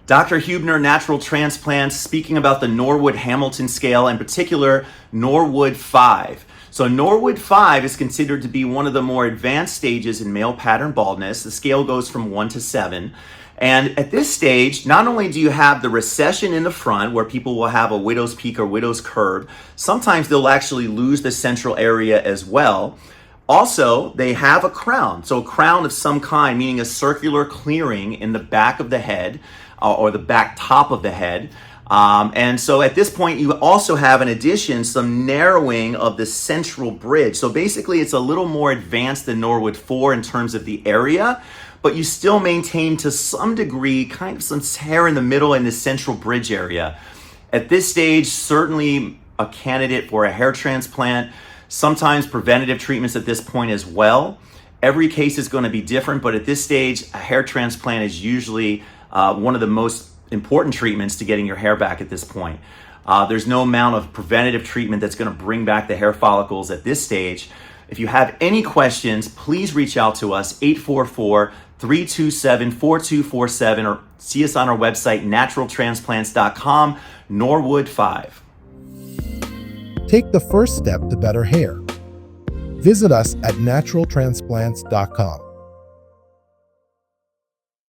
Dr. Huebner, natural transplants, speaking about the Norwood Hamilton scale, in particular, Norwood 5. So Norwood 5 is considered to be one of the more advanced stages in male pattern baldness. The scale goes from 1 to 7. And at this stage, not only do you have the recession in the front, where people will have a widow's peak or widow's curve, sometimes they'll actually lose the central area as well. Also, they have a crown. So a crown of some kind, meaning a circular clearing in the back of the head or the back top of the head. And so at this point, you also have, in addition, some narrowing of the central bridge. So basically, it's a little more advanced than Norwood 4 in terms of the area, but you still maintain to some degree kind of some hair in the middle in the central bridge area. At this stage, certainly a candidate for a hair transplant, sometimes preventative treatments at this point as well. Every case is going to be different, but at this stage, a hair transplant is usually one of the most important treatments to getting your hair back at this point. There's no amount of preventative treatment that's going to bring back the hair follicles at this stage. If you have any questions, please reach out to us, 844-327-4247, or see us on our website, naturaltransplants.com, Norwood 5. Take the first step to better hair. Visit us at naturaltransplants.com.